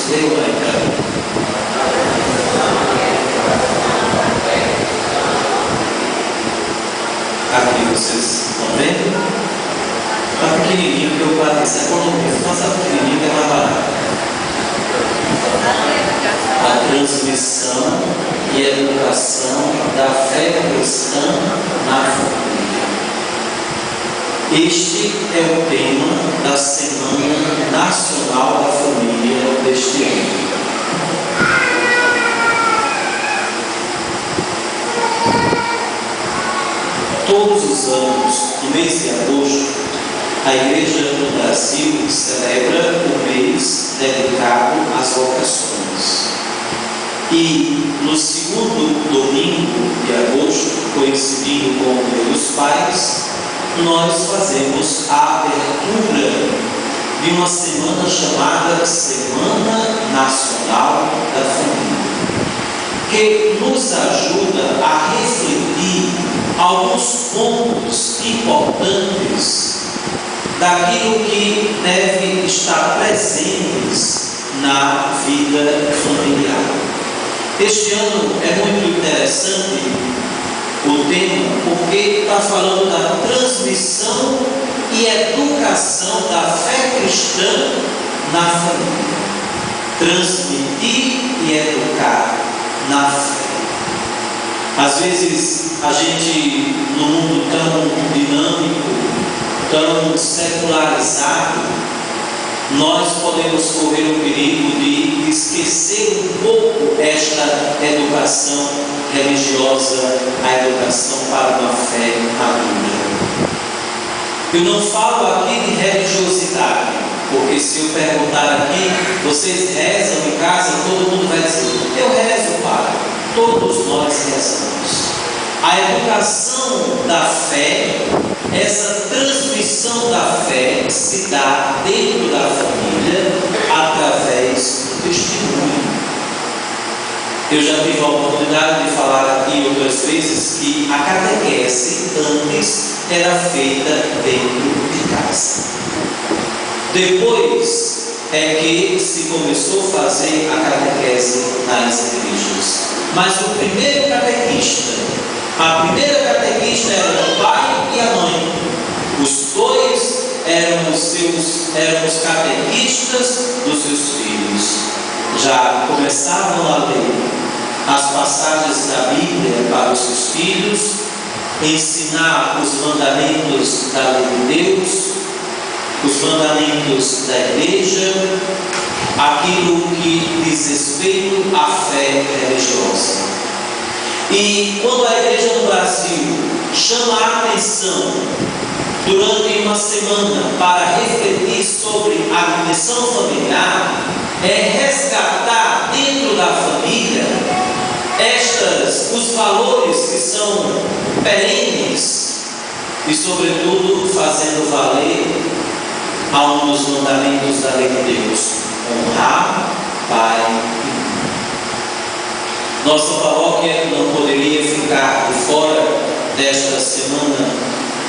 Deu aí, cara. Aqui vocês estão vendo? Está pequenininho, porque o padre disse: economia, faça pequenininho que é mais barato. A transmissão e a educação da fé cristã na família. Este é o tema da Semana Nacional da Família deste ano. Todos os anos, no mês de agosto, a Igreja do Brasil celebra o mês dedicado às vocações. E no segundo domingo de agosto, coincidindo com o Dia dos Pais, nós fazemos a abertura de uma semana chamada Semana Nacional da Família, que nos ajuda a refletir alguns pontos importantes daquilo que deve estar presentes na vida familiar. Este ano é muito interessante o tema, porque está falando da transmissão e educação da fé cristã na família. Transmitir e educar na fé. Às vezes a gente, no mundo tão dinâmico, tão secularizado, nós podemos correr o perigo de esquecer um pouco esta educação religiosa, a educação para uma fé madura. Eu não falo aqui de religiosidade, porque se eu perguntar aqui, vocês rezam em casa, todo mundo vai dizer: eu rezo, Pai. Todos nós rezamos. A educação da fé, essa transmissão da fé se dá dentro da família através do testemunho. Eu já tive a oportunidade de falar aqui outras vezes que a catequese antes era feita dentro de casa. Depois é que se começou a fazer a catequese nas igrejas. Mas o primeiro catequista, a primeira catequista era o pai e a mãe. Os dois eram os catequistas dos seus filhos. Já começavam a ler as passagens da Bíblia para os seus filhos, ensinar os mandamentos da lei de Deus, os mandamentos da igreja, aquilo que diz respeito à fé religiosa. E quando a igreja no Brasil chama a atenção durante uma semana para refletir sobre a dimensão familiar, é resgatar dentro da família os valores que são perenes e, sobretudo, fazendo valer a um dos mandamentos da lei de Deus: honrar pai e mãe. Nossa paróquia não poderia ficar de fora desta semana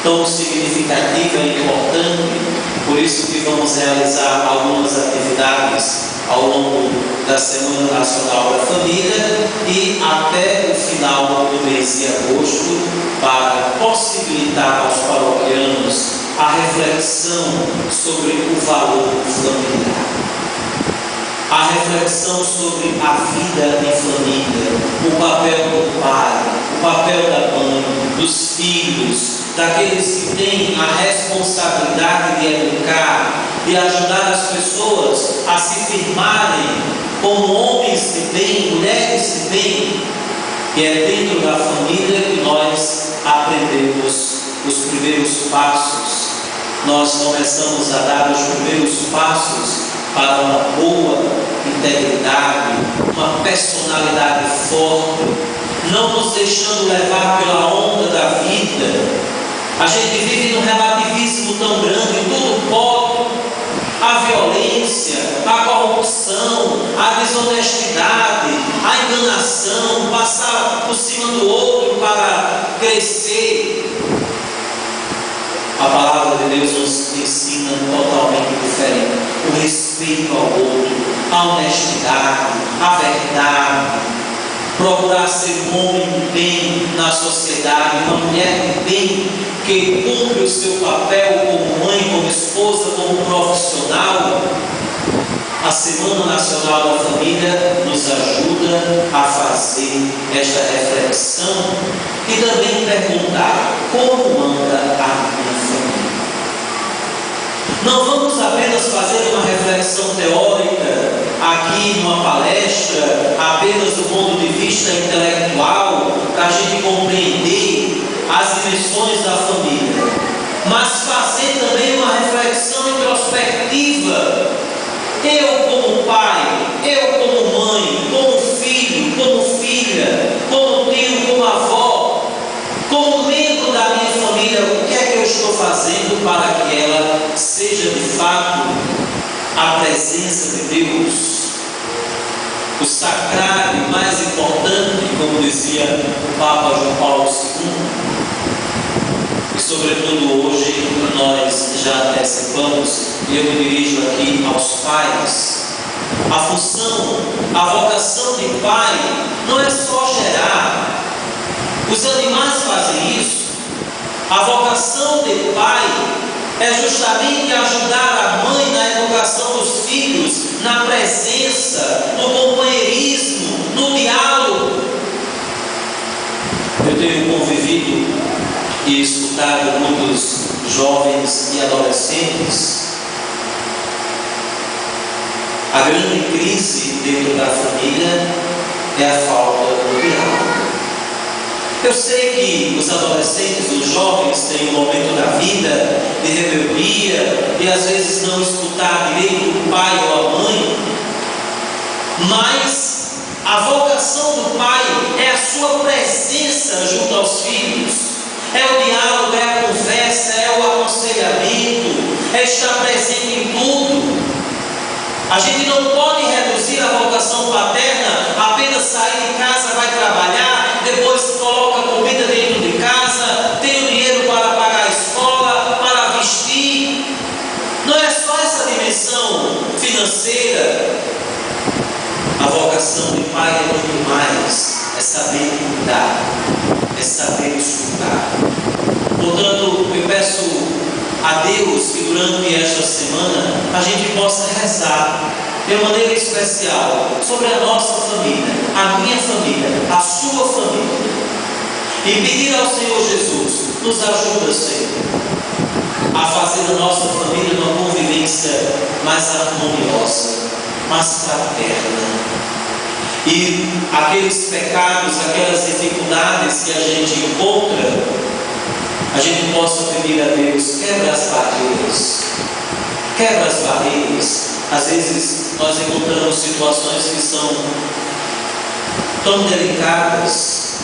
tão significativa e importante, por isso que vamos realizar algumas atividades ao longo da Semana Nacional da Família e até o final do mês de agosto, para possibilitar aos paroquianos a reflexão sobre o valor familiar, a reflexão sobre a vida em família, o papel do pai, o papel da mãe, dos filhos, daqueles que têm a responsabilidade de educar, de ajudar as pessoas a se firmarem como homens de bem, mulheres de bem. E é dentro da família que nós aprendemos os primeiros passos. Nós começamos a dar os primeiros passos para uma boa integridade, uma personalidade forte, não nos deixando levar pela onda da vida. A gente vive num relativismo tão grande, tudo pode. A violência, a corrupção, a desonestidade, a enganação, passar por cima do outro para crescer. A palavra de Deus nos ensina totalmente diferente: o respeito ao outro, a honestidade, a verdade, procurar ser um homem de bem na sociedade, uma mulher de bem que cumpre o seu papel como mãe, como esposa, como profissional. A Semana Nacional da Família nos ajuda a fazer esta reflexão e também perguntar como anda a minha família. Não vamos apenas fazer uma reflexão teórica aqui numa palestra, apenas do ponto de vista intelectual, para a gente compreender as dimensões da família, mas fazer também uma reflexão introspectiva. Eu como pai, eu como mãe, como filho, como filha, como tio, como avó, como membro da minha família, o que é que eu estou fazendo para que ela seja de fato a presença de Deus, o sacrário mais importante, como dizia o Papa João Paulo II. E sobretudo hoje nós já antecipamos, e eu me dirijo aqui aos pais. A função, a vocação de pai não é só gerar. Os animais fazem isso. A vocação de pai é justamente ajudar a mãe na educação dos filhos, na presença, no companheirismo, no diálogo. Eu tenho convivido e escutado muitos jovens e adolescentes. A grande crise dentro da família é a falta do diálogo. Eu sei que os adolescentes, os jovens têm um momento da vida de rebeldia e às vezes não escutar direito o pai ou a mãe, mas a vocação do pai é a sua presença junto aos filhos. É o diálogo, é a conversa, é o aconselhamento, é estar presente em tudo. A gente não pode reduzir a vocação paterna apenas sair de casa, vai trabalhar, depois coloca comida dentro de casa, tem o dinheiro para pagar a escola, para vestir. Não é só essa dimensão financeira. A vocação de pai é muito mais, é saber cuidar, é saber escutar. Portanto, eu peço a Deus que durante esta semana a gente possa rezar de maneira especial sobre a nossa família, a minha família, a sua família, e pedir ao Senhor Jesus, nos ajuda, Senhor, a fazer da nossa família uma convivência mais harmoniosa, mais fraterna. E aqueles pecados, aquelas dificuldades que a gente encontra, a gente possa pedir a Deus, quebra as barreiras, quebra as barreiras. Às vezes nós encontramos situações que são tão delicadas.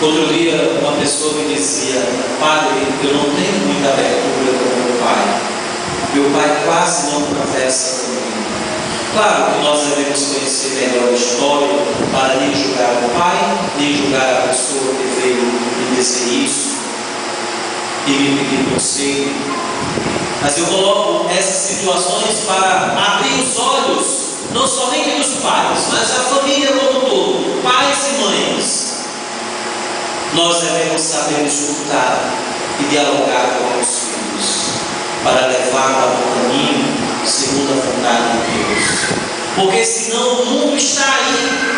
Outro dia uma pessoa me dizia: padre, eu não tenho muita abertura com meu pai quase não conversa comigo. Claro que nós devemos conhecer melhor a história para nem julgar o pai, nem julgar a pessoa que veio me dizer isso e me pedir conselho. Mas eu coloco essas situações para abrir os olhos, não somente dos pais, mas da família como um todo, pais e mães. Nós devemos saber escutar e dialogar com os filhos, para levar ao caminho segundo a vontade de Deus. Porque senão o mundo está aí.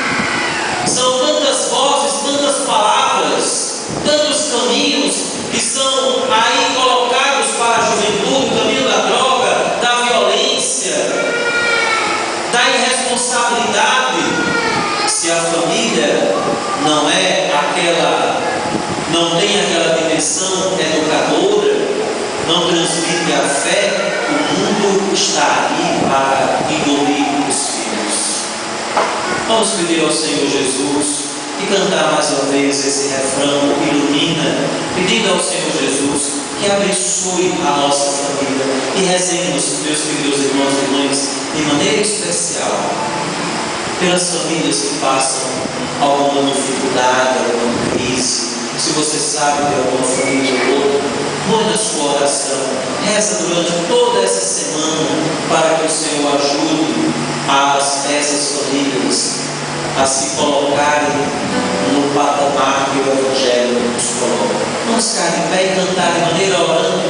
São tantas vozes, tantas palavras, tantos caminhos que são aí colocados para a juventude, o caminho da droga, da violência, da irresponsabilidade. Se a família não é aquela, não tem aquela dimensão educadora, não transmite a fé, o mundo está aí para engolir os filhos. Vamos pedir ao Senhor Jesus e cantar mais uma vez esse refrão, ilumina, pedindo ao Senhor Jesus que abençoe a nossa família e rezemos, meus queridos irmãos e irmãs, de maneira especial pelas famílias que passam alguma dificuldade, alguma crise. Se você sabe de alguma família ou outra, põe na sua oração, reza durante toda essa semana para que o Senhor ajude essas famílias a se colocarem no patamar que o Evangelho nos coloca. Vamos ficar de pé e cantar de maneira orante